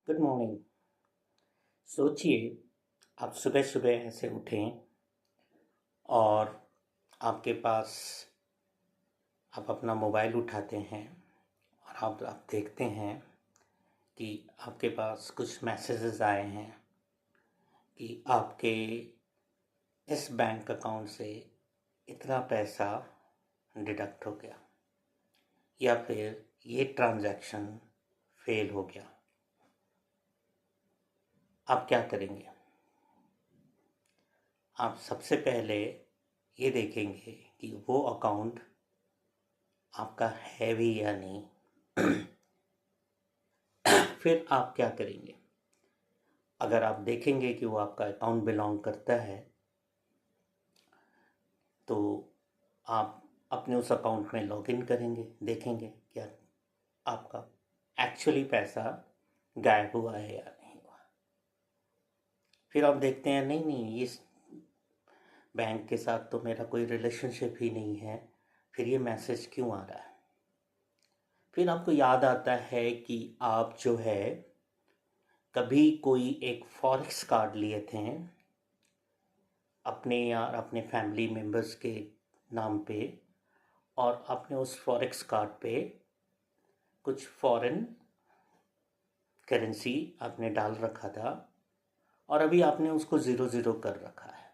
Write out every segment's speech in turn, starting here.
Good morning. सोचिए, आप सुबह सुबह ऐसे उठें और आपके पास आप अपना मोबाइल उठाते हैं और आप देखते हैं कि आपके पास कुछ मैसेजेस आए हैं कि आपके इस बैंक अकाउंट से इतना पैसा डिडक्ट हो गया या फिर ये ट्रांजैक्शन फेल हो गया। आप क्या करेंगे? आप सबसे पहले ये देखेंगे कि वो अकाउंट आपका है भी या नहीं। फिर आप क्या करेंगे? अगर आप देखेंगे कि वो आपका अकाउंट बिलोंग करता है तो आप अपने उस अकाउंट में लॉगिन करेंगे, देखेंगे क्या आपका एक्चुअली पैसा गायब हुआ है या नहीं हुआ। फिर आप देखते हैं नहीं नहीं, इस बैंक के साथ तो मेरा कोई रिलेशनशिप ही नहीं है, फिर ये मैसेज क्यों आ रहा है। फिर आपको याद आता है कि आप जो है कभी कोई एक फॉरेक्स कार्ड लिए थे अपने या अपने फैमिली मेम्बर्स के नाम पे, और आपने उस फॉरेक्स कार्ड पे कुछ फॉरेन करेंसी आपने डाल रखा था और अभी आपने उसको ज़ीरो ज़ीरो कर रखा है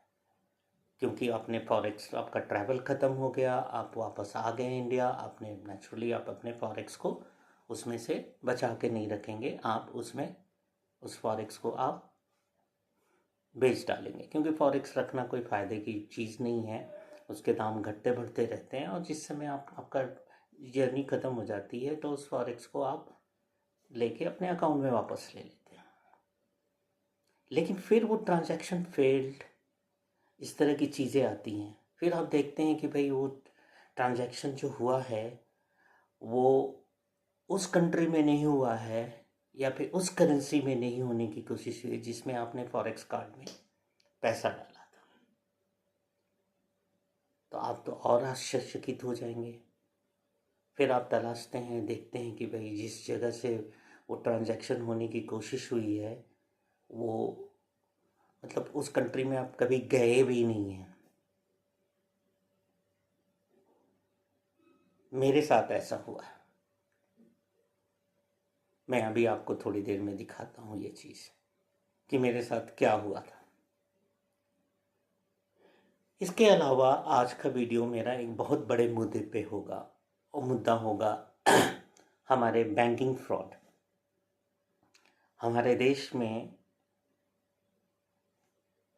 क्योंकि आपने फॉरेक्स, आपका ट्रैवल ख़त्म हो गया, आप वापस आ गए इंडिया। आपने नेचुरली आप अपने फॉरेक्स को उसमें से बचा के नहीं रखेंगे, आप उसमें उस फॉरेक्स को आप बेच डालेंगे क्योंकि फॉरेक्स रखना कोई फ़ायदे की चीज़ नहीं है। उसके दाम घटते बढ़ते रहते हैं और जिस समय आपका जर्नी ख़त्म हो जाती है तो उस फॉरेक्स को आप लेके अपने अकाउंट में वापस ले लेते हैं। लेकिन फिर वो ट्रांजैक्शन फेल्ड, इस तरह की चीज़ें आती हैं। फिर आप देखते हैं कि भाई वो ट्रांजैक्शन जो हुआ है वो उस कंट्री में नहीं हुआ है या फिर उस करेंसी में नहीं होने की कोशिश हुई जिसमें आपने फॉरेक्स कार्ड में पैसा डाला था। तो आप तो और आश्चर्यचकित हो जाएंगे। फिर आप तलाशते हैं, देखते हैं कि भाई जिस जगह से वो ट्रांजैक्शन होने की कोशिश हुई है वो मतलब उस कंट्री में आप कभी गए भी नहीं हैं। मेरे साथ ऐसा हुआ है। मैं अभी आपको थोड़ी देर में दिखाता हूँ ये चीज़ कि मेरे साथ क्या हुआ था। इसके अलावा आज का वीडियो मेरा एक बहुत बड़े मुद्दे पे होगा और मुद्दा होगा हमारे बैंकिंग फ्रॉड। हमारे देश में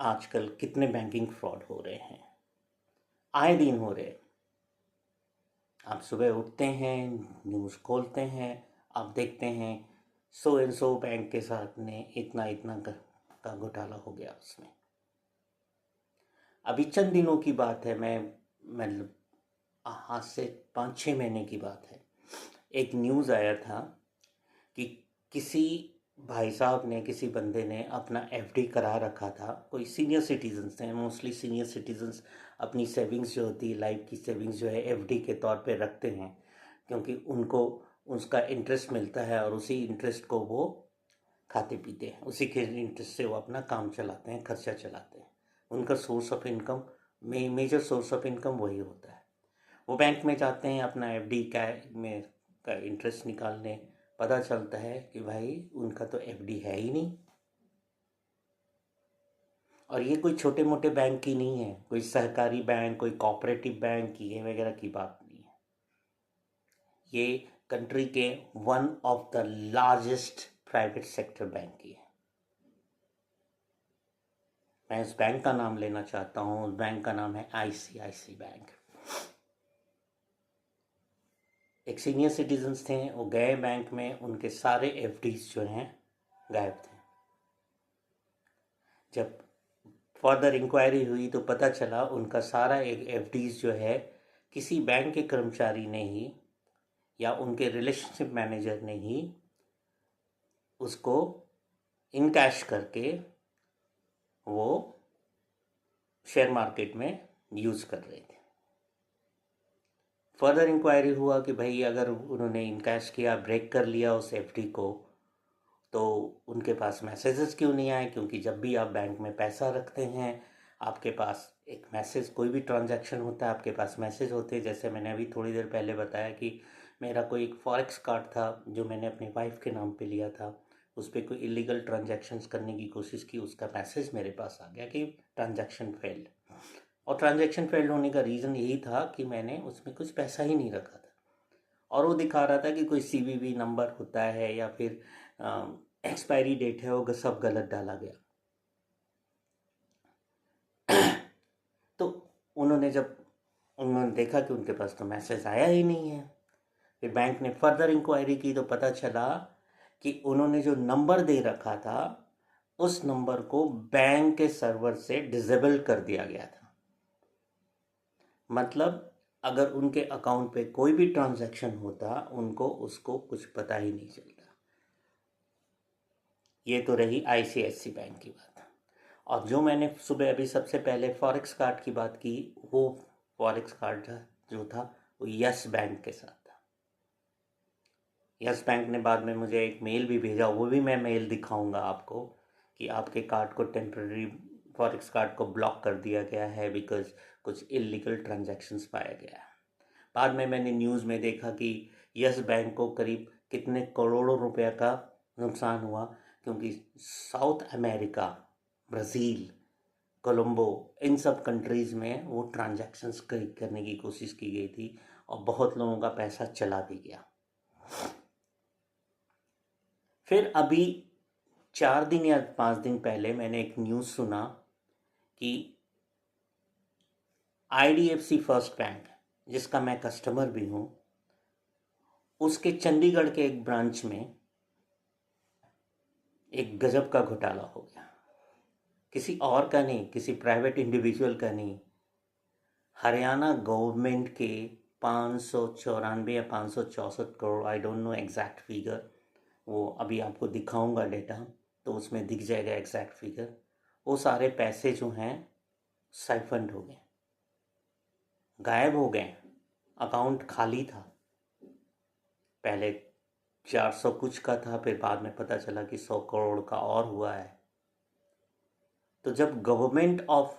आजकल कितने बैंकिंग फ्रॉड हो रहे हैं, आए दिन हो रहे हैं। आप सुबह उठते हैं, न्यूज़ खोलते हैं, आप देखते हैं सो एंड सो बैंक के साथ ने इतना इतना का घोटाला हो गया उसमें। अभी चंद दिनों की बात है, मैं आज से 5-6 महीने की बात है। एक न्यूज़ आया था कि किसी भाई साहब ने, किसी बंदे ने अपना एफडी करा रखा था। कोई सीनियर सिटीजन्स थे, मोस्टली सीनियर सिटीजन्स अपनी सेविंग्स जो होती है, लाइफ की सेविंग्स जो है एफडी के तौर पे रखते हैं क्योंकि उनको उसका इंटरेस्ट मिलता है और उसी इंटरेस्ट को वो खाते पीते हैं, उसी के इंटरेस्ट से वो अपना काम चलाते हैं, खर्चा चलाते हैं। उनका source of income, major source of income वही होता है। वो बैंक में जाते हैं अपना एफडी का इंटरेस्ट निकालने, पता चलता है कि भाई उनका तो एफडी है ही नहीं। और ये कोई छोटे मोटे बैंक की नहीं है, कोई सहकारी बैंक, कोई कोऑपरेटिव बैंक की ये वगैरह की बात नहीं है। ये कंट्री के one of the largest private sector bank की है। मैं इस बैंक का नाम लेना चाहता हूँ। उस बैंक का नाम है आईसीआईसी बैंक। एक सीनियर सिटीजन्स थे, वो गए बैंक में, उनके सारे एफडीज जो हैं गायब थे। जब फर्दर इंक्वायरी हुई तो पता चला उनका सारा एक एफडीज जो है किसी बैंक के कर्मचारी ने ही या उनके रिलेशनशिप मैनेजर ने ही उसको इन कैश करके वो शेयर मार्केट में यूज़ कर रहे थे। फर्दर इंक्वायरी हुआ कि भाई अगर उन्होंने इन कैश किया, ब्रेक कर लिया उस एफडी को, तो उनके पास मैसेजेस क्यों नहीं आए? क्योंकि जब भी आप बैंक में पैसा रखते हैं आपके पास एक मैसेज, कोई भी ट्रांजैक्शन होता है आपके पास मैसेज होते हैं। जैसे मैंने अभी थोड़ी देर पहले बताया कि मेरा कोई एक फॉरेक्स कार्ड था जो मैंने अपनी वाइफ के नाम पे लिया था, उस पर कोई इलीगल ट्रांजैक्शंस करने की कोशिश की, उसका मैसेज मेरे पास आ गया कि ट्रांजैक्शन फेल्ड। और ट्रांजैक्शन फेल्ड होने का रीज़न यही था कि मैंने उसमें कुछ पैसा ही नहीं रखा था, और वो दिखा रहा था कि कोई CVV नंबर होता है या फिर एक्सपायरी डेट है, वो सब गलत डाला गया। तो उन्होंने देखा कि उनके पास तो मैसेज आया ही नहीं है। फिर बैंक ने फर्दर इंक्वायरी की तो पता चला कि उन्होंने जो नंबर दे रखा था उस नंबर को बैंक के सर्वर से डिसेबल कर दिया गया था। मतलब अगर उनके अकाउंट पे कोई भी ट्रांजैक्शन होता उनको उसको कुछ पता ही नहीं चलता। ये तो रही ICICI बैंक की बात। और जो मैंने सुबह अभी सबसे पहले फॉरेक्स कार्ड की बात की, वो फॉरेक्स कार्ड जो था वो यस बैंक के साथ था। यस बैंक ने बाद में मुझे एक मेल भी भेजा, वो भी मैं मेल दिखाऊंगा आपको कि आपके कार्ड को टेम्पररी फॉरेक्स कार्ड को ब्लॉक कर दिया गया है बिकॉज कुछ इलीगल ट्रांजैक्शंस पाया गया है। बाद में मैंने न्यूज़ में देखा कि यस बैंक को करीब कितने करोड़ों रुपए का नुकसान हुआ, क्योंकि साउथ अमेरिका, ब्राज़ील, कोलंबो, इन सब कंट्रीज़ में वो ट्रांजैक्शंस करने की कोशिश की गई थी और बहुत लोगों का पैसा चला भी गया। फिर अभी 4 दिन या 5 दिन पहले मैंने एक न्यूज़ सुना कि IDFC फर्स्ट बैंक, जिसका मैं कस्टमर भी हूँ, उसके चंडीगढ़ के एक ब्रांच में एक गजब का घोटाला हो गया। किसी और का नहीं, किसी प्राइवेट इंडिविजुअल का नहीं, हरियाणा गवर्नमेंट के 594 या 564 crore, I don't know exact figure, वो अभी आपको दिखाऊंगा डेटा तो उसमें दिख जाएगा एग्जैक्ट फिगर। वो सारे पैसे जो हैं साइफंड हो गए, गायब हो गए, अकाउंट खाली था। पहले 400 कुछ का था, फिर बाद में पता चला कि 100 करोड़ का और हुआ है। तो जब गवर्नमेंट ऑफ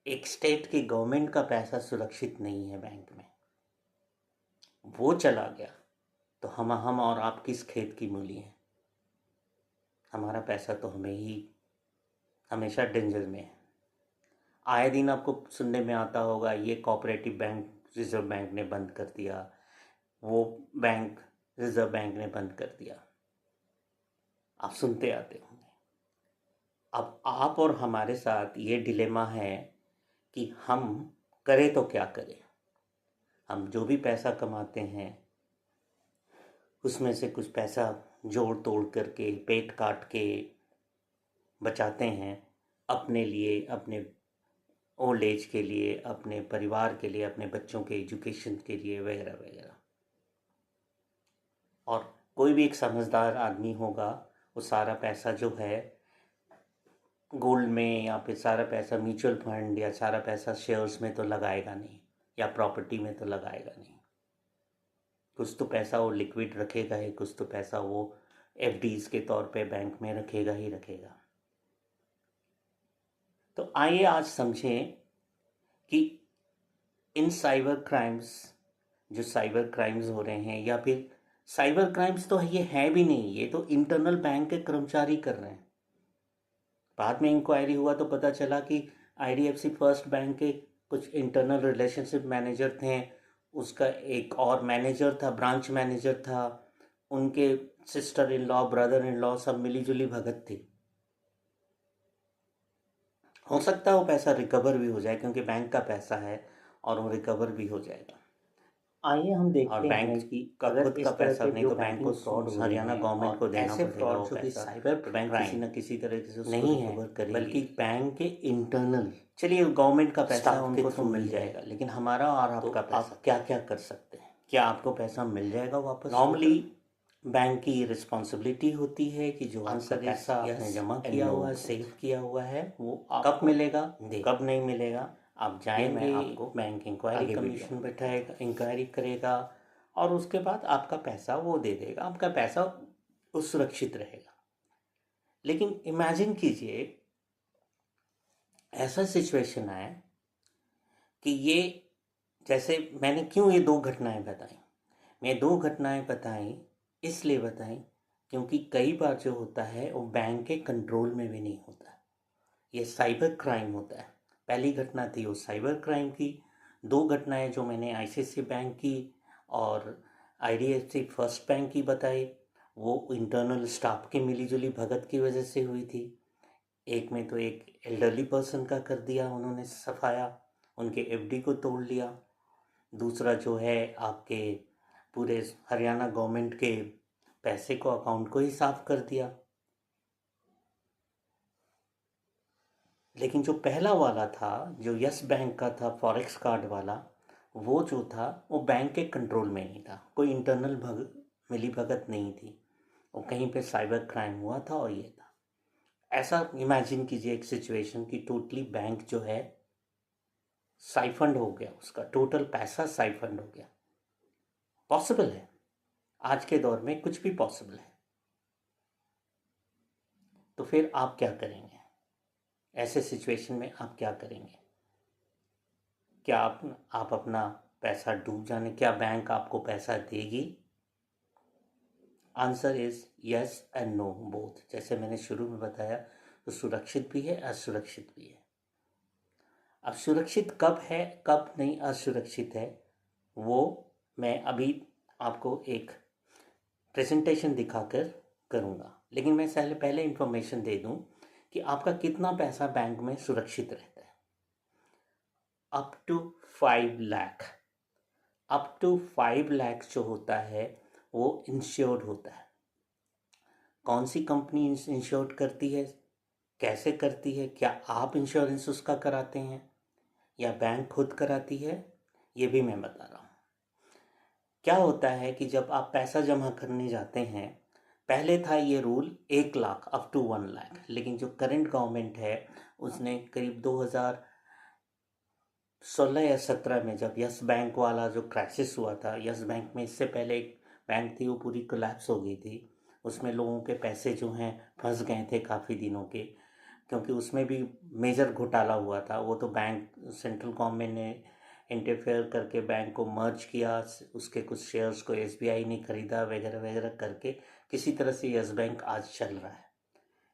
एक स्टेट की गवर्नमेंट का पैसा सुरक्षित नहीं है बैंक में, वो चला गया, तो हम और आप किस खेत की मूली हैं? हमारा पैसा तो हमें ही हमेशा डेंजर में है। आए दिन आपको सुनने में आता होगा ये कोऑपरेटिव बैंक रिजर्व बैंक ने बंद कर दिया, वो बैंक रिजर्व बैंक ने बंद कर दिया, आप सुनते आते होंगे। अब आप और हमारे साथ ये डिलेमा है कि हम करें तो क्या करें। हम जो भी पैसा कमाते हैं उसमें से कुछ पैसा जोड़ तोड़ करके पेट काट के बचाते हैं अपने लिए, अपने ओल्ड एज के लिए, अपने परिवार के लिए, अपने बच्चों के एजुकेशन के लिए, वगैरह वगैरह। और कोई भी एक समझदार आदमी होगा वो सारा पैसा जो है गोल्ड में या फिर सारा पैसा म्यूचुअल फंड या सारा पैसा शेयर्स में तो लगाएगा नहीं, या प्रॉपर्टी में तो लगाएगा नहीं। कुछ तो पैसा वो लिक्विड रखेगा ही, कुछ तो पैसा वो FDs के तौर पे बैंक में रखेगा ही रखेगा। तो आइए आज समझें कि इन साइबर क्राइम्स, जो साइबर क्राइम्स हो रहे हैं, या फिर साइबर क्राइम्स तो ये है भी नहीं, ये तो इंटरनल बैंक के कर्मचारी कर रहे हैं। बाद में इंक्वायरी हुआ तो पता चला कि IDFC फर्स्ट बैंक के कुछ इंटरनल रिलेशनशिप मैनेजर थे, उसका एक और मैनेजर था, ब्रांच मैनेजर था, उनके sister in law, brother in law सब मिली जुली भगत थी। हो सकता है वो पैसा रिकवर भी हो जाए क्योंकि बैंक का पैसा है और वो रिकवर भी हो जाएगा। आइए हम और देखते बैंक हैं कि का अगर खुद इस का तरह पैसा के नहीं जो तो बैंक को बैंकिंग फ्रॉड हो रहे हरियाणा हैं गवर्नमेंट और को देना ऐसे पड़ेगा फ्रॉड वो जो कि पैसा, साइबर तो बैंक किसी न किसी तरह से उसको नहीं है, रिकवर करेगी। बल्कि बैंक के इंटरनल, चलिए गवर्नमेंट का पैसा स्टाफ के उनको तो थ्रू मिल ही है। जाएगा, लेकिन हमारा और तो आपका आप पैसा क्या क्या कर सकते हैं? क्या आपको पैसा मिल जाएगा वापस? नॉर्मली बैंक की रिस्पॉन्सिबिलिटी होती है कि जो आपका आंसर इज पैसा आपने यस जमा एंड किया नो हुआ है, बोथ। सेव किया हुआ है, वो कब आपको मिलेगा, दे कब नहीं मिलेगा, आप जाएंगे, आपको बैंक इंक्वायरी आगे कमीशन बैठाएगा, इंक्वायरी करेगा और उसके बाद आपका पैसा वो दे देगा, आपका पैसा वो सुरक्षित रहेगा। लेकिन इमेजिन कीजिए ऐसा सिचुएशन आए कि ये, जैसे मैंने क्यों ये दो घटनाएं बताई, मैं दो घटनाएं बताई इसलिए बताई क्योंकि कई बार जो होता है वो बैंक के कंट्रोल में भी नहीं होता, ये साइबर क्राइम होता है। पहली घटना थी वो साइबर क्राइम की, दो घटनाएं जो मैंने आईसीआईसी बैंक की और आईडीएफसी फर्स्ट बैंक की बताई वो इंटरनल स्टाफ की मिलीजुली भगत की वजह से हुई थी। एक में तो एक एल्डरली पर्सन का कर दिया उन्होंने सफाया, उनके एफडी को तोड़ लिया। दूसरा जो है आपके पूरे हरियाणा गवर्नमेंट के पैसे को, अकाउंट को ही साफ कर दिया। लेकिन जो पहला वाला था, जो यस बैंक का था, फॉरेक्स कार्ड वाला, वो जो था वो बैंक के कंट्रोल में नहीं था, कोई इंटरनल मिली भगत नहीं थी, वो कहीं पे साइबर क्राइम हुआ था और ये था। ऐसा इमेजिन कीजिए एक सिचुएशन कि टोटली बैंक जो है साइफंड हो गया, उसका टोटल पैसा साइफंड हो गया। पॉसिबल है, आज के दौर में कुछ भी पॉसिबल है। तो फिर आप क्या करेंगे ऐसे सिचुएशन में? आप क्या करेंगे? क्या आप अपना पैसा डूब जाने, क्या बैंक आपको पैसा देगी? Answer is yes and no both. जैसे मैंने शुरू में बताया, तो सुरक्षित भी है, असुरक्षित भी है। अब सुरक्षित कब है, कब नहीं असुरक्षित है, वो मैं अभी आपको एक प्रेजेंटेशन दिखाकर करूँगा। लेकिन मैं पहले इंफॉर्मेशन दे दूं कि आपका कितना पैसा बैंक में सुरक्षित रहता है। Up to 5 lakh, up to 5 lakh जो होता है वो इंश्योर्ड होता है। कौन सी कंपनी इंश्योर्ड करती है, कैसे करती है, क्या आप इंश्योरेंस उसका कराते हैं या बैंक खुद कराती है, ये भी मैं बता रहा हूँ। क्या होता है कि जब आप पैसा जमा करने जाते हैं, पहले था ये rule 1 lakh up to 1 lakh, लेकिन जो करंट गवर्नमेंट है उसने करीब 2016 या 17 में, जब यस बैंक वाला जो क्राइसिस हुआ था, यस बैंक में इससे पहले एक बैंक थी वो पूरी कोलैप्स हो गई थी, उसमें लोगों के पैसे जो हैं फंस गए थे काफ़ी दिनों के, क्योंकि उसमें भी मेजर घोटाला हुआ था। वो तो बैंक, सेंट्रल गवर्नमेंट ने इंटरफेयर करके बैंक को मर्ज किया, उसके कुछ शेयर्स को एसबीआई ने खरीदा वगैरह वगैरह करके किसी तरह से यस बैंक आज चल रहा है।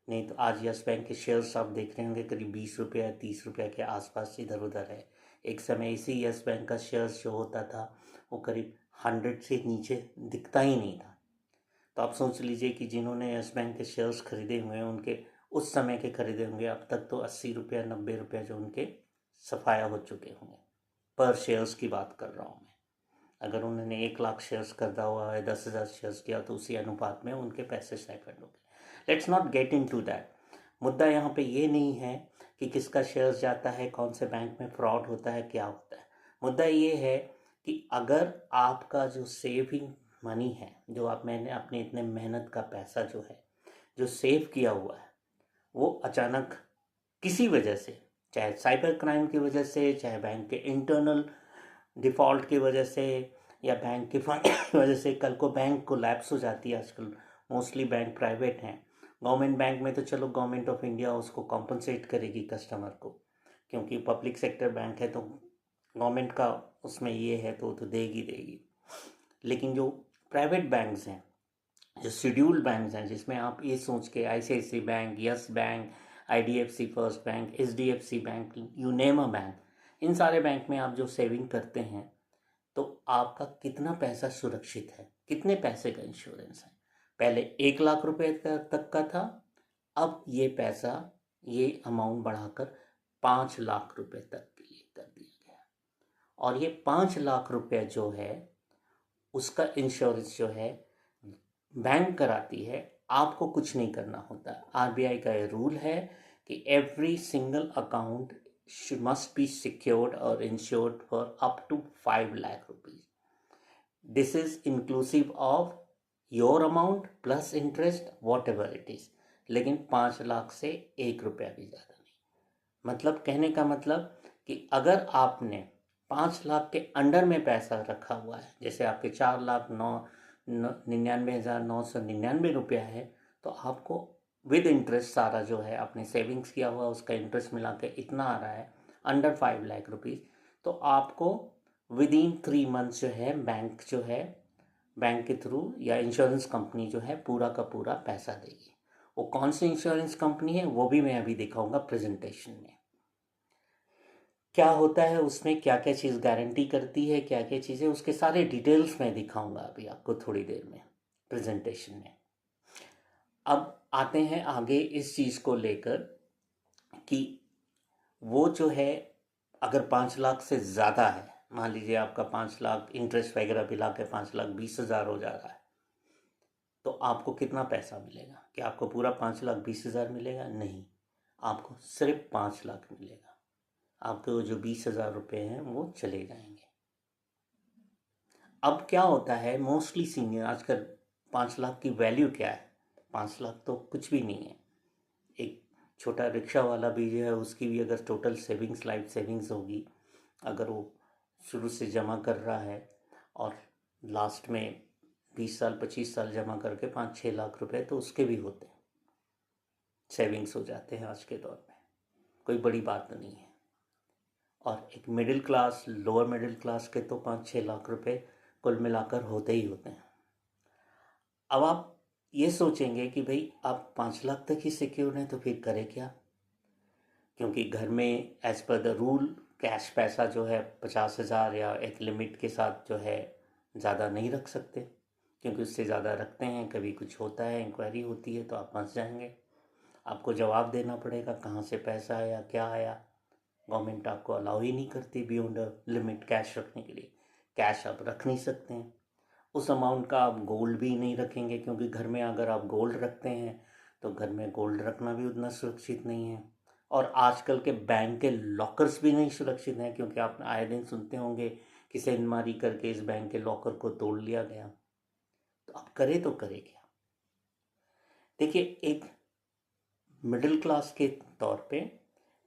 नहीं तो आज यस बैंक के शेयर्स आप देख रहे होंगे करीब 20 रुपया 30 रुपया के आसपास इधर उधर है। एक समय इसी यस बैंक का शेयर्स जो होता था वो करीब 100 से नीचे दिखता ही नहीं था। तो आप सोच लीजिए कि जिन्होंने यस बैंक के शेयर्स खरीदे हुए हैं उनके उस समय के खरीदे होंगे, अब तक तो 80 रुपया 90 रुपया जो उनके सफाया हो चुके होंगे। पर शेयर्स की बात कर रहा हूँ मैं। अगर उन्होंने 1 लाख शेयर्स खरीदा हुआ है, 10,000 शेयर्स किया, तो उसी अनुपात में उनके पैसे साइफंड हो गए। Let's not get into that. मुद्दा यहाँ पे ये नहीं है कि किसका शेयर्स जाता है, कौन से बैंक में फ्रॉड होता है, क्या होता है। मुद्दा ये है कि अगर आपका जो सेविंग मनी है, जो मैंने अपने इतने मेहनत का पैसा जो है जो सेव किया हुआ है, वो अचानक किसी वजह से, चाहे साइबर क्राइम की वजह से, चाहे बैंक के इंटरनल डिफ़ॉल्ट की वजह से, या बैंक के फंड की वजह से, कल को बैंक को लैप्स हो जाती है। आजकल मोस्टली बैंक प्राइवेट हैं। गवर्नमेंट बैंक में तो चलो गवर्नमेंट ऑफ इंडिया उसको कॉम्पनसेट करेगी कस्टमर को, क्योंकि पब्लिक सेक्टर बैंक है तो गवर्नमेंट का उसमें ये है तो देगी देगी। लेकिन जो प्राइवेट बैंक्स हैं, जो शेड्यूल्ड बैंक्स हैं, जिसमें आप ये सोच के ICICI bank, yes bank, IDFC first bank, HDFC bank, you name a bank, इन सारे बैंक में आप जो सेविंग करते हैं तो आपका कितना पैसा सुरक्षित है, कितने पैसे का इंश्योरेंस है। पहले 1 लाख रुपए तक का था, अब ये पैसा, ये अमाउंट बढ़ाकर 5 लाख रुपए तक के लिए कर दिया गया। और ये 5 लाख रुपए जो है उसका इंश्योरेंस जो है बैंक कराती है, आपको कुछ नहीं करना होता। आरबीआई का ये रूल है कि every single account must be secured or insured for up to 5 lakh rupees. This is inclusive of your amount plus interest whatever it is. लेकिन 5 लाख से 1 रुपया भी ज़्यादा नहीं। मतलब कहने का मतलब कि अगर आपने 5 लाख के अंडर में पैसा रखा हुआ है, जैसे आपके 4,99,999 रुपया है, तो आपको विद इंटरेस्ट सारा जो है आपने सेविंग्स किया हुआ उसका इंटरेस्ट मिला के इतना आ रहा है अंडर 5 लाख रुपीज़, तो आपको विद इन 3 मंथ्स जो है बैंक के थ्रू या इंश्योरेंस कंपनी जो है पूरा का पूरा पैसा देगी। वो कौन सी इंश्योरेंस कंपनी है वो भी मैं अभी दिखाऊंगा प्रेजेंटेशन में। क्या होता है उसमें, क्या क्या चीज़ गारंटी करती है, क्या क्या चीज़ें, उसके सारे डिटेल्स मैं दिखाऊंगा अभी आपको थोड़ी देर में प्रेजेंटेशन में। अब आते हैं आगे इस चीज़ को लेकर कि वो जो है अगर 5 लाख से ज़्यादा है, मान लीजिए आपका 5 लाख इंटरेस्ट वगैरह मिला के 5,20,000 हो जा रहा है, तो आपको कितना पैसा मिलेगा? क्या आपको पूरा 5,20,000 मिलेगा? नहीं, आपको सिर्फ 5 लाख मिलेगा। आपके वो जो 20,000 रुपये हैं वो चले जाएंगे। अब क्या होता है मोस्टली सीनियर आजकल 5 लाख की वैल्यू क्या है? 5 लाख तो कुछ भी नहीं है। एक छोटा रिक्शा वाला भी जो है उसकी भी अगर टोटल सेविंग्स लाइफ सेविंग्स होगी, अगर वो शुरू से जमा कर रहा है और लास्ट में 20 साल 25 साल जमा करके 5-6 लाख रुपए तो उसके भी होते हैं, सेविंग्स हो जाते हैं आज के दौर में, कोई बड़ी बात नहीं है। और एक middle class lower middle class के तो 5-6 लाख रुपए कुल मिलाकर होते ही होते हैं। अब आप ये सोचेंगे कि भाई आप 5 लाख तक ही सिक्योर हैं तो फिर करें क्या? क्योंकि घर में as per the rule cash पैसा जो है 50,000 या एक लिमिट के साथ जो है ज़्यादा नहीं रख सकते, क्योंकि उससे ज़्यादा रखते हैं कभी कुछ होता है, इंक्वायरी होती है तो आप फंस जाएंगे। आपको जवाब देना पड़ेगा कहाँ से पैसा आया, क्या आया। गवर्नमेंट आपको अलाउ ही नहीं करती बियॉन्ड लिमिट कैश रखने के लिए। कैश आप रख नहीं सकते हैं उस अमाउंट का। आप गोल्ड भी नहीं रखेंगे, क्योंकि घर में अगर आप गोल्ड रखते हैं तो घर में गोल्ड रखना भी उतना सुरक्षित नहीं है। और आजकल के बैंक के लॉकर्स भी नहीं सुरक्षित हैं, क्योंकि आप आए दिन सुनते होंगे कि सेंधमारी करके इस बैंक के लॉकर को तोड़ लिया गया। तो आप करें तो करें क्या? देखिए, एक मिडिल क्लास के तौर पे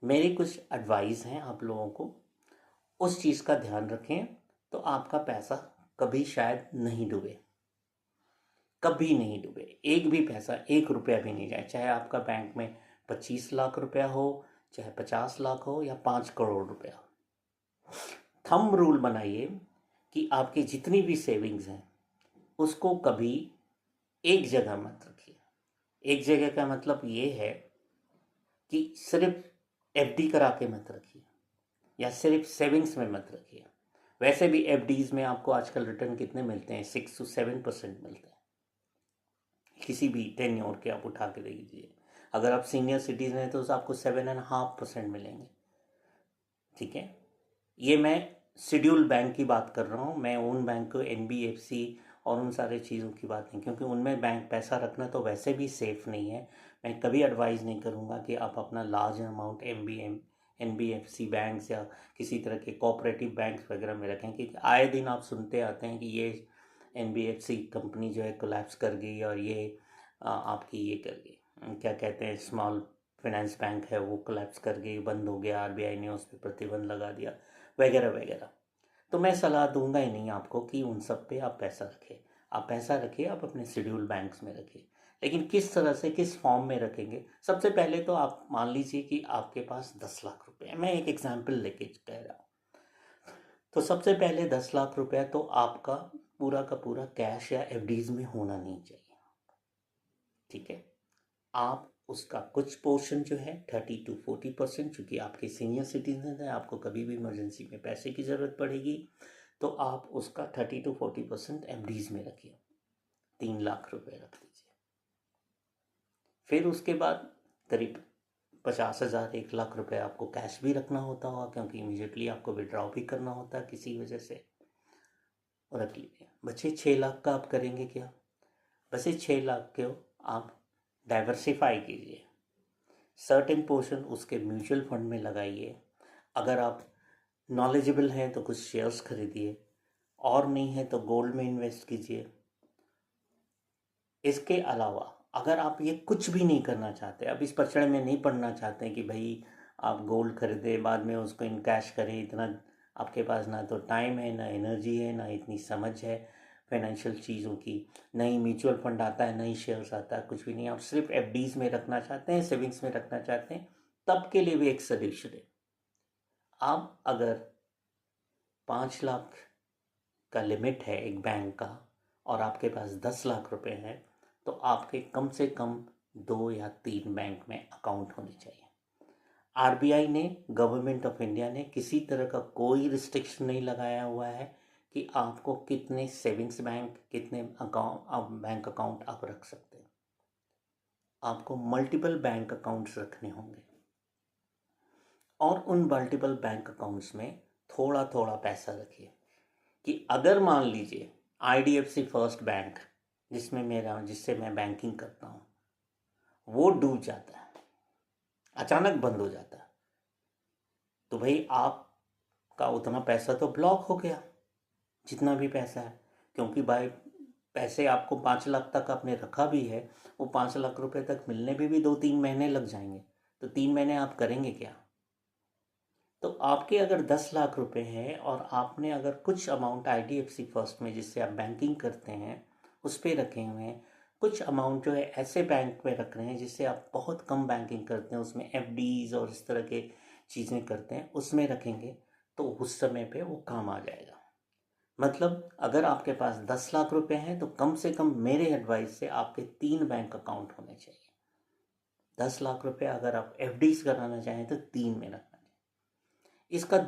मेरी कुछ एडवाइस हैं आप लोगों को, उस चीज़ का ध्यान रखें तो आपका पैसा कभी शायद नहीं डूबे, कभी नहीं डूबे। एक भी पैसा, 1 रुपया भी नहीं जाए, चाहे आपका बैंक में 25 लाख रुपया हो, चाहे 50 लाख हो या 5 करोड़ रुपया। थंब रूल बनाइए कि आपकी जितनी भी सेविंग्स हैं उसको कभी एक जगह मत रखिए। एक जगह का मतलब ये है कि सिर्फ एफडी करा के मत रखिए या सिर्फ सेविंग्स में मत रखिए। वैसे भी एफडीज में आपको आजकल रिटर्न कितने मिलते हैं? 6 to 7% मिलते हैं किसी भी टेन्योर के। आप उठा के देखिए, अगर आप सीनियर सिटीजन हैं तो आपको 7.5% मिलेंगे। ठीक है, ये मैं शेड्यूल बैंक की बात कर रहा हूँ, मैं उन बैंक को एनबीएफसी और उन सारे चीज़ों की बात नहीं, क्योंकि उनमें बैंक पैसा रखना तो वैसे भी सेफ़ नहीं है। मैं कभी एडवाइस नहीं करूँगा कि आप अपना लार्ज अमाउंट एनबीएफसी बैंक्स या किसी तरह के कोऑपरेटिव बैंक्स वगैरह में रखें, क्योंकि आए दिन आप सुनते आते हैं कि ये एनबीएफसी कंपनी जो है कोलैप्स कर गई और ये आपकी ये कर गई, क्या कहते हैं, स्मॉल फाइनेंस बैंक है वो कोलैप्स कर गई, बंद हो गया, आरबीआई ने उस पर प्रतिबंध लगा दिया वगैरह वगैरह। तो मैं सलाह दूंगा ही नहीं आपको कि उन सब पे आप पैसा रखें। आप पैसा रखिए, आप अपने शेड्यूल बैंक्स में रखिए, लेकिन किस तरह से, किस फॉर्म में रखेंगे? सबसे पहले तो आप मान लीजिए कि आपके पास 10 लाख रुपए है, मैं एक एग्जाम्पल लेके कह रहा हूँ। तो सबसे पहले 10 लाख रुपया तो आपका पूरा का पूरा कैश या एफडीज में होना नहीं चाहिए। ठीक है, आप उसका कुछ पोर्शन जो है 30 to 40%, चूँकि आपके सीनियर सिटीजन हैं, आपको कभी भी इमरजेंसी में पैसे की ज़रूरत पड़ेगी, तो आप उसका 30 to 40% एफडीज में रखिए। 3 लाख रुपए रख दीजिए। फिर उसके बाद करीब 50,000 1 लाख रुपए आपको कैश भी रखना होता होगा, क्योंकि इमीडिएटली आपको विड्रॉ भी करना होता है किसी वजह से, और रख लीजिए। बचे 6 लाख का आप करेंगे क्या? बचे 6 लाख को आप डाइवर्सिफाई कीजिए, सर्टेन पोर्शन उसके म्यूचुअल फंड में लगाइए। अगर आप नॉलेजेबल हैं तो कुछ शेयर्स खरीदिए, और नहीं है तो गोल्ड में इन्वेस्ट कीजिए। इसके अलावा अगर आप ये कुछ भी नहीं करना चाहते, आप इस पचड़े में नहीं पड़ना चाहते कि भाई आप गोल्ड खरीदे बाद में उसको इन कैश करें, इतना आपके पास ना तो टाइम है, ना एनर्जी है, ना इतनी समझ है, फाइनेंशियल चीज़ों की, नहीं म्यूचुअल फंड आता है, नहीं शेयर्स आता है, कुछ भी नहीं, आप सिर्फ एफडीज में रखना चाहते हैं, सेविंग्स में रखना चाहते हैं, तब के लिए भी एक सॉल्यूशन है। आप अगर 5 लाख का लिमिट है एक बैंक का और आपके पास 10 लाख रुपए है, तो आपके कम से कम 2 या 3 बैंक में अकाउंट होने चाहिए। आरबीआई ने, गवर्नमेंट ऑफ इंडिया ने किसी तरह का कोई रिस्ट्रिक्शन नहीं लगाया हुआ है कि आपको कितने सेविंग्स बैंक, कितने बैंक अकाउंट आप रख सकते हैं। आपको मल्टीपल बैंक अकाउंट्स रखने होंगे और उन मल्टीपल बैंक अकाउंट्स में थोड़ा थोड़ा पैसा रखिए कि अगर मान लीजिए आईडीएफसी फर्स्ट बैंक जिससे मैं बैंकिंग करता हूँ, वो डूब जाता है, अचानक बंद हो जाता है, तो भाई आपका उतना पैसा तो ब्लॉक हो गया, जितना भी पैसा है। क्योंकि भाई पैसे आपको 5 लाख तक आपने रखा भी है, वो 5 लाख रुपए तक मिलने में भी 2-3 महीने लग जाएंगे, तो 3 महीने आप करेंगे क्या? तो आपके अगर 10 लाख रुपए हैं और आपने अगर कुछ अमाउंट आईडीएफसी फर्स्ट में, जिससे आप बैंकिंग करते हैं, उस पर रखे हुए हैं, कुछ अमाउंट जो है ऐसे बैंक में रख रहे हैं जिससे आप बहुत कम बैंकिंग करते हैं, उसमें एफडीज और इस तरह के चीज़ें करते हैं, उसमें रखेंगे, तो उस समय पे वो काम आ जाएगा। मतलब अगर आपके पास 10 लाख रुपए हैं तो कम से कम मेरे एडवाइस से आपके 3 बैंक अकाउंट होने चाहिए। 10 लाख रुपए अगर आप एफडीज कराना चाहें तो 3 में रखना चाहिए। इसका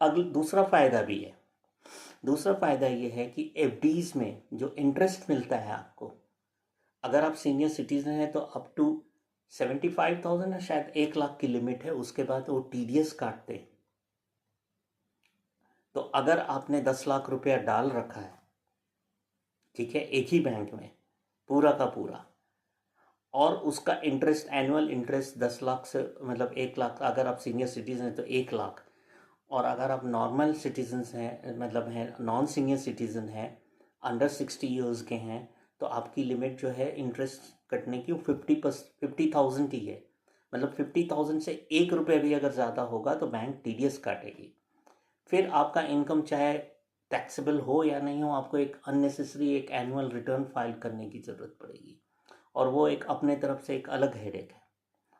दूसरा फ़ायदा भी है। दूसरा फ़ायदा ये है कि एफडीज में जो इंटरेस्ट मिलता है आपको, अगर आप सीनियर सिटीजन हैं तो अप टू 75,000 है, शायद 1 लाख की लिमिट है, उसके बाद वो टीडीएस काटते हैं। तो अगर आपने 10 लाख रुपया डाल रखा है, ठीक है, एक ही बैंक में पूरा का पूरा, और उसका इंटरेस्ट, एनुअल इंटरेस्ट 10 लाख से, मतलब 1 लाख, अगर आप सीनियर सिटीजन हैं तो 1 लाख, और अगर आप नॉर्मल सिटीजन्स हैं, मतलब हैं नॉन सीनियर सिटीजन हैं, अंडर 60 ईयर्स के हैं, तो आपकी लिमिट जो है इंटरेस्ट कटने की वो 50,000 की है। मतलब 50,000 से 1 रुपये भी अगर ज़्यादा होगा तो बैंक टीडीएस काटेगी। फिर आपका इनकम चाहे टैक्सेबल हो या नहीं हो, आपको एक अननेसेसरी एक एनुअल रिटर्न फाइल करने की ज़रूरत पड़ेगी, और वो एक अपने तरफ से एक अलग हेडेक है।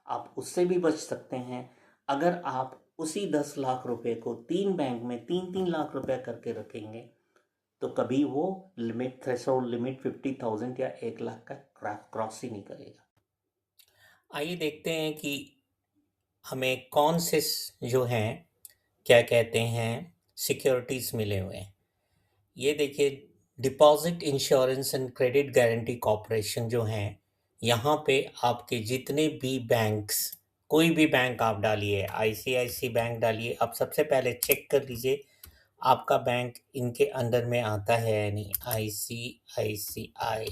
आप उससे भी बच सकते हैं अगर आप उसी 10 लाख रुपए को 3 बैंक में 3-3 लाख रुपए करके रखेंगे, तो कभी वो लिमिट, थ्रेशोल्ड लिमिट 50,000 या 1 लाख का क्रॉस ही नहीं करेगा। आइए देखते हैं कि हमें कौन से जो हैं, क्या कहते हैं, सिक्योरिटीज मिले हुए हैं। ये देखिए, deposit insurance and credit guarantee corporation जो हैं, यहाँ पे आपके जितने भी बैंक्स, कोई भी बैंक आप डालिए, आईसीआईसी बैंक डालिए, आप सबसे पहले चेक कर लीजिए आपका बैंक इनके अंडर में आता है या नहीं। आईसीआईसीआई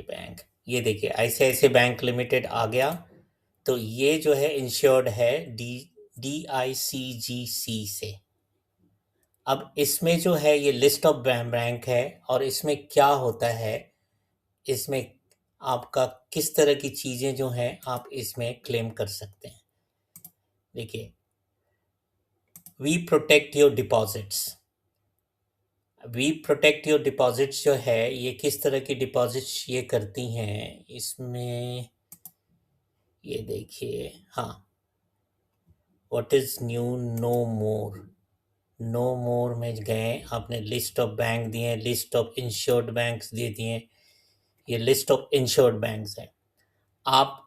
बैंक, ये देखिए आईसीआईसीआई बैंक लिमिटेड आ गया, तो ये जो है इंश्योर्ड है DICGC से। अब इसमें जो है ये लिस्ट ऑफ बैंक है, और इसमें क्या होता है, इसमें आपका किस तरह की चीज़ें जो हैं आप इसमें क्लेम कर सकते हैं। देखिए, we protect your deposits. We protect your deposits जो है, ये किस तरह की डिपॉजिट्स ये करती हैं, इसमें ये देखिए, हाँ, व्हाट इज़ न्यू, नो मोर में गए, आपने लिस्ट ऑफ बैंक दिए, लिस्ट ऑफ इंश्योर्ड बैंक्स दे दिए, ये लिस्ट ऑफ इंश्योर्ड बैंक्स हैं। आप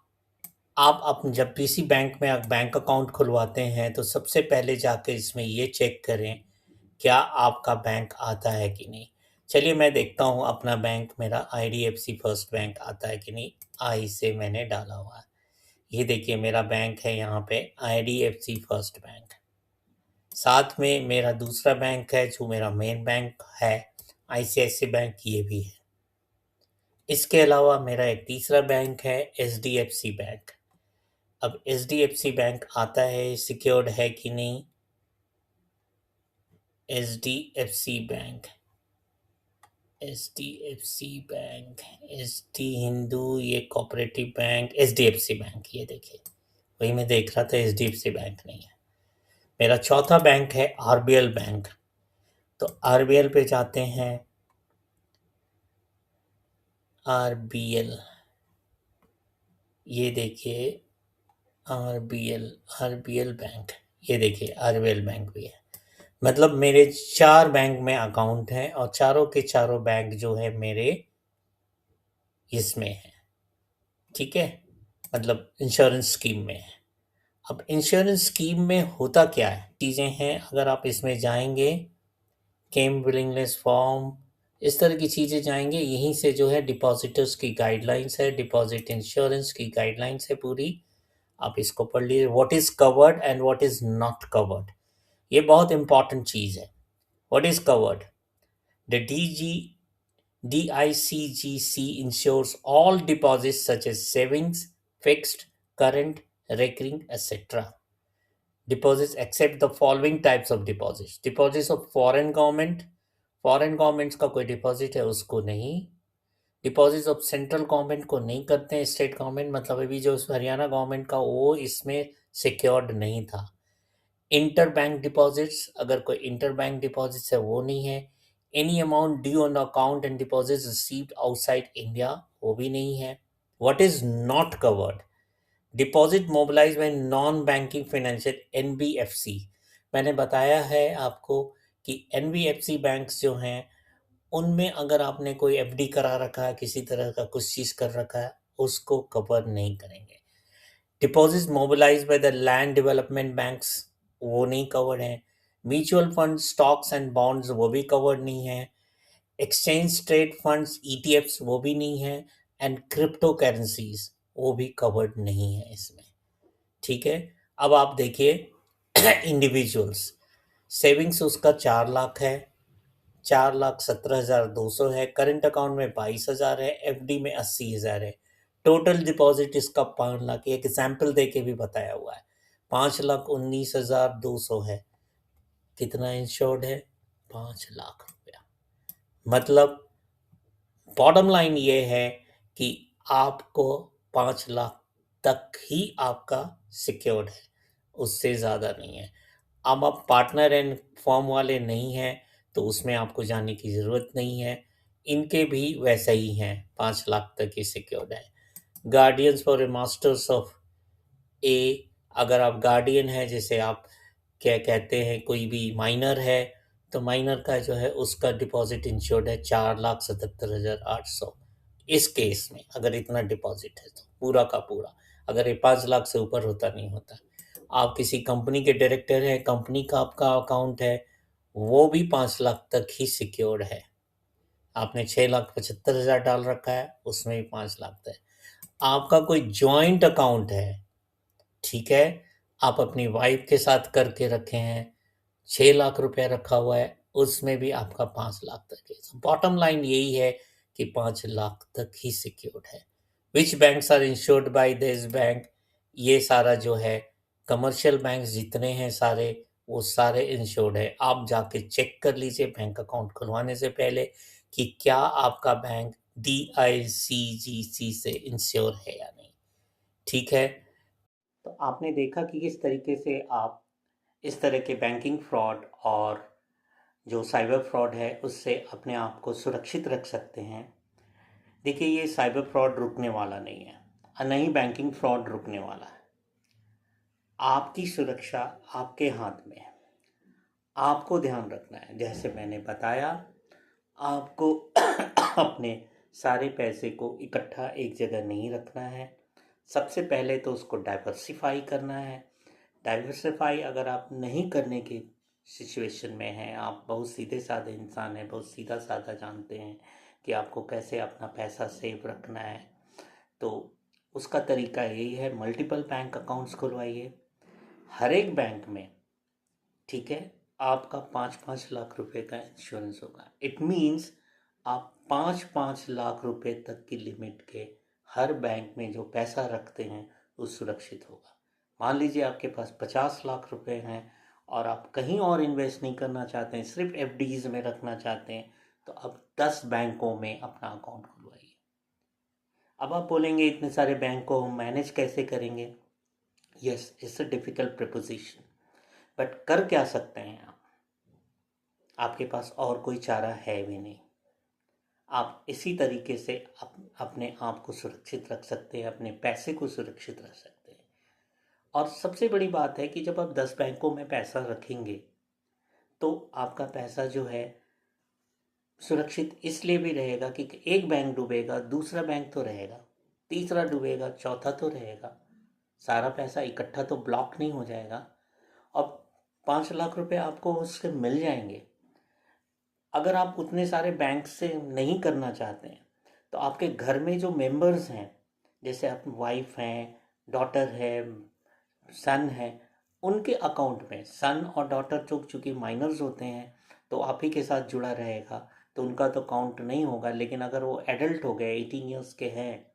आप जब किसी बैंक में आप बैंक अकाउंट खुलवाते हैं तो सबसे पहले जाकर इसमें ये चेक करें क्या आपका बैंक आता है कि नहीं। चलिए मैं देखता हूँ अपना बैंक, मेरा आईडीएफसी फर्स्ट बैंक आता है कि नहीं। आई से मैंने डाला हुआ है, ये देखिए मेरा बैंक है यहाँ पे आईडीएफसी फर्स्ट बैंक। साथ में मेरा दूसरा बैंक है जो मेरा मेन बैंक है, आईसीआईसी बैंक, ये भी है। इसके अलावा मेरा एक तीसरा बैंक है एचडीएफसी बैंक। अब एचडीएफसी बैंक आता है, सिक्योर्ड है कि नहीं। HDFC bank, HDFC bank, HD Hindu, ये कोऑपरेटिव बैंक, एचडीएफसी बैंक, ये देखिए वही मैं देख रहा था, एचडीएफसी बैंक नहीं है। मेरा चौथा बैंक है आरबीएल बैंक। तो आरबीएल पे जाते हैं, आरबीएल, ये देखिए आरबीएल, आरबीएल बैंक, ये देखिए आरबीएल बैंक भी है। मतलब मेरे 4 बैंक में अकाउंट है और चारों के चारों बैंक जो है मेरे इसमें है, ठीक है, मतलब इंश्योरेंस स्कीम में है। अब इंश्योरेंस स्कीम में होता क्या है, चीज़ें हैं, अगर आप इसमें जाएंगे, केम विलिंगनेस फॉर्म, इस तरह की चीज़ें जाएंगे, यहीं से जो है डिपॉजिटर्स की गाइडलाइंस है, डिपॉजिट इंश्योरेंस की गाइडलाइंस है पूरी, आप इसको पढ़ लीजिए, what is covered and what is not covered. ये बहुत इंपॉर्टेंट चीज़ है। What is covered, the DICGC insures all deposits such as savings, fixed, current, recurring, etc. Deposits except the following types of deposits. Deposits of foreign government, foreign governments का कोई deposit है उसको नहीं, deposits of central government को नहीं करते हैं, state government, मतलब अभी जो हरियाणा गवर्नमेंट का वो इसमें सिक्योर्ड नहीं था। इंटर बैंक डिपॉजिट्स, अगर कोई इंटर बैंक डिपॉजिट्स है वो नहीं है। Any amount due on account and deposits received outside India, वो भी नहीं है। What is not covered, deposit mobilise by non banking financial NBFC. मैंने बताया है आपको कि एनबीएफसी बैंक्स जो हैं उनमें अगर आपने कोई एफडी करा रखा है, किसी तरह का कुछ चीज़ कर रखा है, उसको कवर नहीं करेंगे। Deposits mobilise by the land development banks, वो नहीं कवर्ड है। Mutual fund, stocks and bonds, वो भी कवर्ड नहीं है। एक्सचेंज ट्रेड फंड्स, ईटीएफ्स, वो भी नहीं है। एंड क्रिप्टो करेंसीज, वो भी कवर्ड नहीं है इसमें, ठीक है। अब आप देखिए इंडिविजुअल्स, सेविंग्स उसका 4 लाख है, 4,17,200 है, करंट अकाउंट में 22,000 है, एफडी में 80,000 है, टोटल डिपॉजिट इसका 5 लाख, एक एग्जाम्पल दे के भी बताया हुआ है, 5,19,200 है। कितना इंश्योर्ड है, 5 लाख रुपया। मतलब बॉटम लाइन ये है कि आपको 5 लाख तक ही आपका सिक्योर्ड है, उससे ज़्यादा नहीं है। अब आप पार्टनर एंड फॉर्म वाले नहीं हैं तो उसमें आपको जाने की ज़रूरत नहीं है, इनके भी वैसे ही हैं, 5 लाख तक ही सिक्योर्ड है। Guardians for a masters of a, अगर आप गार्डियन है, जैसे आप क्या कहते हैं, कोई भी माइनर है, तो माइनर का जो है उसका डिपॉजिट इंश्योर्ड है 4,77,800। इस केस में अगर इतना डिपॉजिट है तो पूरा का पूरा, अगर ये 5 लाख से ऊपर होता नहीं होता। आप किसी कंपनी के डायरेक्टर हैं, कंपनी का आपका अकाउंट है, वो भी 5 लाख तक ही सिक्योर्ड है। आपने 6,75,000 डाल रखा है, उसमें भी 5 लाख तक। आपका कोई जॉइंट अकाउंट है, ठीक है, आप अपनी वाइफ के साथ करके रखे हैं, 6 लाख रुपया रखा हुआ है, उसमें भी आपका 5 लाख तक है। बॉटम लाइन यही है कि 5 लाख तक ही सिक्योर्ड है। Which banks are insured by this bank, ये सारा जो है कमर्शियल बैंक जितने हैं सारे, वो सारे इंश्योर्ड है। आप जाके चेक कर लीजिए बैंक अकाउंट खुलवाने से पहले कि क्या आपका बैंक DICGC से इंश्योर है या नहीं, ठीक है। तो आपने देखा कि किस तरीके से आप इस तरह के बैंकिंग फ्रॉड और जो साइबर फ्रॉड है उससे अपने आप को सुरक्षित रख सकते हैं। देखिए, ये साइबर फ्रॉड रुकने वाला नहीं है और नहीं बैंकिंग फ्रॉड रुकने वाला है। आपकी सुरक्षा आपके हाथ में है, आपको ध्यान रखना है। जैसे मैंने बताया, आपको अपने सारे पैसे को इकट्ठा एक जगह नहीं रखना है। सबसे पहले तो उसको डाइवर्सिफाई करना है। डाइवर्सिफाई अगर आप नहीं करने की सिचुएशन में हैं, आप बहुत सीधे साधे इंसान हैं, बहुत सीधा साधा जानते हैं कि आपको कैसे अपना पैसा सेव रखना है, तो उसका तरीका यही है, मल्टीपल बैंक अकाउंट्स खुलवाइए हर एक बैंक में, ठीक है। आपका 5-5 लाख रुपए का इंश्योरेंस होगा। इट मीन्स आप 5-5 लाख रुपए तक की लिमिट के हर बैंक में जो पैसा रखते हैं वो सुरक्षित होगा। मान लीजिए आपके पास 50 लाख रुपए हैं और आप कहीं और इन्वेस्ट नहीं करना चाहते हैं, सिर्फ एफडीज में रखना चाहते हैं, तो अब 10 बैंकों में अपना अकाउंट खुलवाइए। अब आप बोलेंगे इतने सारे बैंक को हम मैनेज कैसे करेंगे? Yes, it's a difficult preposition, but कर क्या सकते हैं आप? आपके पास और कोई चारा है भी नहीं। आप इसी तरीके से अपने आप को सुरक्षित रख सकते हैं, अपने पैसे को सुरक्षित रख सकते हैं। और सबसे बड़ी बात है कि जब आप 10 बैंकों में पैसा रखेंगे तो आपका पैसा जो है सुरक्षित इसलिए भी रहेगा कि एक बैंक डूबेगा, दूसरा बैंक तो रहेगा, तीसरा डूबेगा, चौथा तो रहेगा। सारा पैसा इकट्ठा तो ब्लॉक नहीं हो जाएगा। अब 5 लाख रुपए आपको उससे मिल जाएंगे। अगर आप उतने सारे बैंक से नहीं करना चाहते हैं तो आपके घर में जो मेंबर्स हैं, जैसे आप वाइफ हैं, डॉटर है, सन है, उनके अकाउंट में, सन और डॉटर चूंकि माइनर्स होते हैं तो आप ही के साथ जुड़ा रहेगा, तो उनका तो काउंट नहीं होगा। लेकिन अगर वो एडल्ट हो गए, 18 ईयर्स के हैं,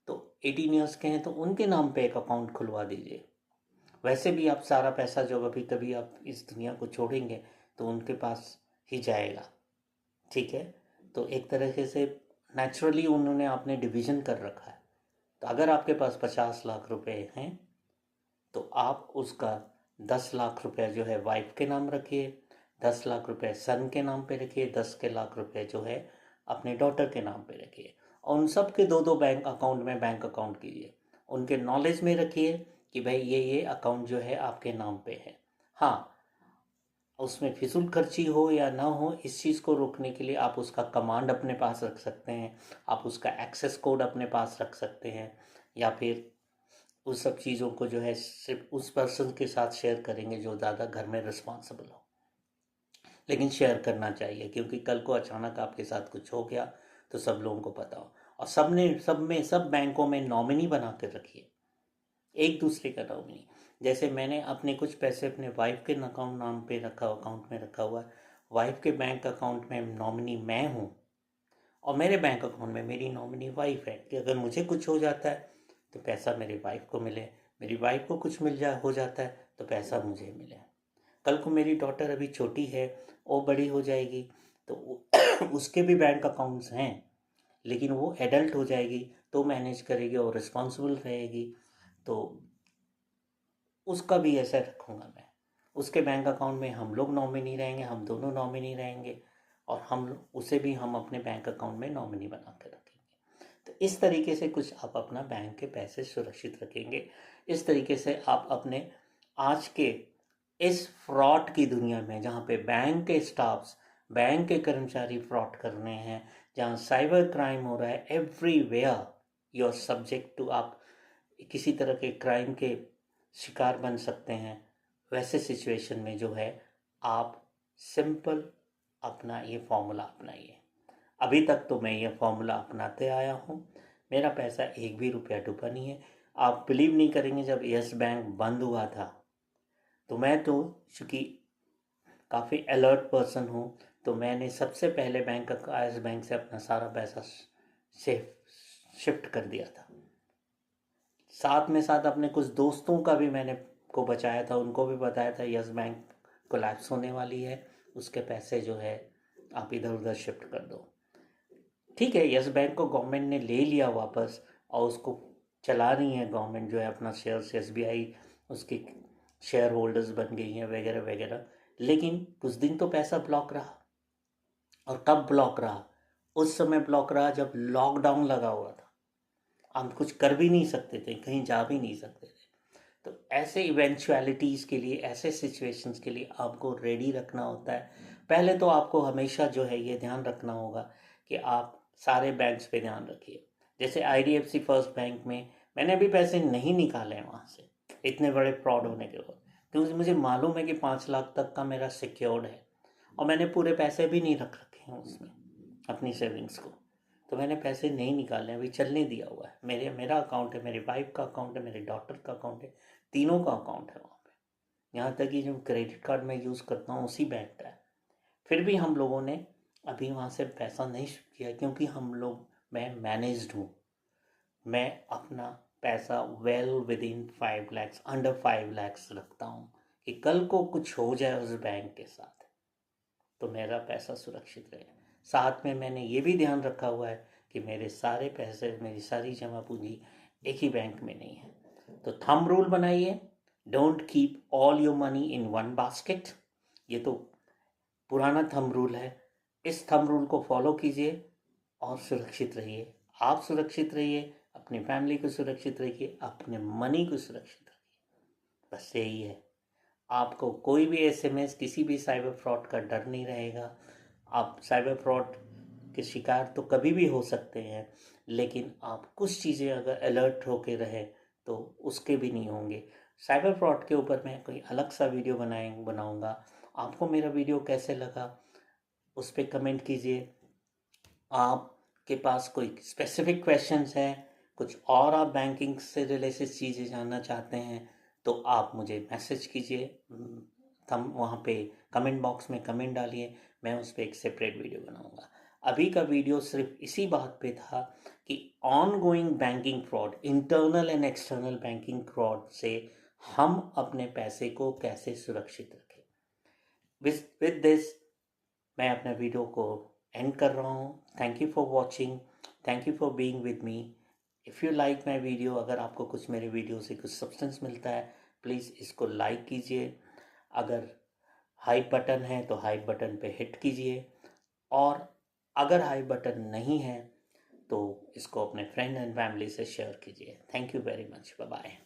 तो 18 ईयर्स के हैं तो उनके नाम पे एक अकाउंट खुलवा दीजिए। वैसे भी आप सारा पैसा जो अभी कभी आप इस दुनिया को छोड़ेंगे तो उनके पास ही जाएगा। ठीक है, तो एक तरीके से नेचुरली उन्होंने आपने डिवीज़न कर रखा है। तो अगर आपके पास 50 लाख रुपए हैं तो आप उसका 10 लाख रुपए जो है वाइफ के नाम रखिए, 10 लाख रुपए सन के नाम पे रखिए, 10 लाख रुपए जो है अपने डॉटर के नाम पे रखिए। और उन सब के दो दो बैंक अकाउंट में बैंक अकाउंट कीजिए। उनके नॉलेज में रखिए कि भाई ये अकाउंट जो है आपके नाम पे है। हाँ, उसमें फिजूल खर्ची हो या ना हो, इस चीज़ को रोकने के लिए आप उसका कमांड अपने पास रख सकते हैं, आप उसका एक्सेस कोड अपने पास रख सकते हैं, या फिर उस सब चीज़ों को जो है सिर्फ उस पर्सन के साथ शेयर करेंगे जो ज़्यादा घर में रिस्पॉन्सिबल हो। लेकिन शेयर करना चाहिए, क्योंकि कल को अचानक आपके साथ कुछ हो गया तो सब लोगों को पता हो। और सब बैंकों में नॉमिनी बना कर रखिए, एक दूसरे का नॉमिनी। जैसे मैंने अपने कुछ पैसे अपने वाइफ के अकाउंट में रखा हुआ है। वाइफ के बैंक अकाउंट में नॉमिनी मैं हूँ और मेरे बैंक अकाउंट में मेरी नॉमिनी वाइफ है, कि अगर मुझे कुछ हो जाता है तो पैसा मेरी वाइफ को मिले, मेरी वाइफ को कुछ हो जाता है तो पैसा मुझे मिले। कल को मेरी डॉटर अभी छोटी है, वो बड़ी हो जाएगी तो उसके भी बैंक अकाउंट्स हैं, लेकिन वो एडल्ट हो जाएगी तो मैनेज करेगी और रिस्पॉन्सिबल रहेगी, तो उसका भी ऐसा रखूँगा मैं। उसके बैंक अकाउंट में हम लोग नॉमिनी रहेंगे, हम दोनों नॉमिनी रहेंगे, और उसे भी हम अपने बैंक अकाउंट में नॉमिनी बना के रखेंगे। तो इस तरीके से कुछ आप अपना बैंक के पैसे सुरक्षित रखेंगे। इस तरीके से आप अपने आज के इस फ्रॉड की दुनिया में, जहाँ पे बैंक के स्टाफ्स, बैंक के कर्मचारी फ्रॉड कर रहे हैं, जहाँ साइबर क्राइम हो रहा है, everywhere you are subject to, आप किसी तरह के क्राइम के शिकार बन सकते हैं। वैसे सिचुएशन में जो है आप सिंपल अपना ये फॉर्मूला अपनाइए। अभी तक तो मैं ये फॉर्मूला अपनाते आया हूँ, मेरा पैसा एक भी रुपया डूबा नहीं है। आप बिलीव नहीं करेंगे, जब यस बैंक बंद हुआ था तो मैं तो चूँकि काफ़ी अलर्ट पर्सन हूँ, तो मैंने सबसे पहले यस बैंक से अपना सारा पैसा शिफ्ट कर दिया था। साथ में साथ अपने कुछ दोस्तों का भी मैंने को बचाया था, उनको भी बताया था यस बैंक कोलैप्स होने वाली है, उसके पैसे जो है आप इधर उधर शिफ्ट कर दो। ठीक है, यस बैंक को गवर्नमेंट ने ले लिया वापस और उसको चला रही है गवर्नमेंट, जो है अपना शेयर्स, एसबीआई उसकी शेयर होल्डर्स बन गई हैं वगैरह वगैरह। लेकिन कुछ दिन तो पैसा ब्लॉक रहा। और कब ब्लॉक रहा? उस समय ब्लॉक रहा जब लॉकडाउन लगा हुआ था, हम कुछ कर भी नहीं सकते थे, कहीं जा भी नहीं सकते थे। तो ऐसे इवेंचुअलिटीज़ के लिए, ऐसे सिचुएशंस के लिए आपको रेडी रखना होता है। पहले तो आपको हमेशा जो है ये ध्यान रखना होगा कि आप सारे बैंक्स पे ध्यान रखिए। जैसे आईडीएफसी फर्स्ट बैंक में मैंने अभी पैसे नहीं निकाले हैं वहाँ से, इतने बड़े फ्रॉड होने के बाद, क्योंकि मुझे मालूम है कि 5 लाख तक का मेरा सिक्योर्ड है और मैंने पूरे पैसे भी नहीं रख रखे हैं उसमें, अपनी सेविंग्स को। तो मैंने पैसे नहीं निकाले, अभी चलने दिया हुआ है। मेरा अकाउंट है, मेरी वाइफ का अकाउंट है, मेरे डॉटर का अकाउंट है, तीनों का अकाउंट है वहाँ पे। यहाँ तक कि जो क्रेडिट कार्ड मैं यूज़ करता हूँ उसी बैंक का है। फिर भी हम लोगों ने अभी वहाँ से पैसा नहीं शिफ्ट किया, क्योंकि मैं मैनेज्ड हूँ। मैं अपना पैसा well with in 5 lakhs, under 5 lakhs रखता हूँ, कि कल को कुछ हो जाए उस बैंक के साथ तो मेरा पैसा सुरक्षित रहे। साथ में मैंने ये भी ध्यान रखा हुआ है कि मेरे सारे पैसे, मेरी सारी जमा पूंजी एक ही बैंक में नहीं है। तो थंब रूल बनाइए, don't keep all your money in one basket. ये तो पुराना थंब रूल है, इस थंब रूल को फॉलो कीजिए और सुरक्षित रहिए। आप सुरक्षित रहिए, अपनी फैमिली को सुरक्षित रखिए, अपने मनी को सुरक्षित रखिए। बस यही है। आपको कोई भी एसएमएस, किसी भी साइबर फ्रॉड का डर नहीं रहेगा। आप साइबर फ्रॉड के शिकार तो कभी भी हो सकते हैं, लेकिन आप कुछ चीज़ें अगर अलर्ट होके रहे तो उसके भी नहीं होंगे। साइबर फ्रॉड के ऊपर मैं कोई अलग सा वीडियो बनाऊंगा। आपको मेरा वीडियो कैसे लगा उस पर कमेंट कीजिए। आपके पास कोई स्पेसिफिक क्वेश्चंस हैं, कुछ और आप बैंकिंग से रिलेटेड चीज़ें जानना चाहते हैं, तो आप मुझे मैसेज कीजिए। हम वहाँ पे कमेंट बॉक्स में कमेंट डालिए, मैं उस पर एक सेपरेट वीडियो बनाऊंगा। अभी का वीडियो सिर्फ इसी बात पे था कि on going banking fraud, internal and external banking fraud से हम अपने पैसे को कैसे सुरक्षित रखें। विद दिस मैं अपने वीडियो को एंड कर रहा हूँ। Thank you for watching, thank you for being with me. If you like my video, अगर आपको कुछ मेरे वीडियो से कुछ सब्सटेंस मिलता है, प्लीज़ इसको लाइक कीजिए। अगर हाइप बटन है तो हाइप बटन पे हिट कीजिए, और अगर हाइप बटन नहीं है तो इसको अपने फ्रेंड एंड फैमिली से शेयर कीजिए। Thank you very much, bye bye.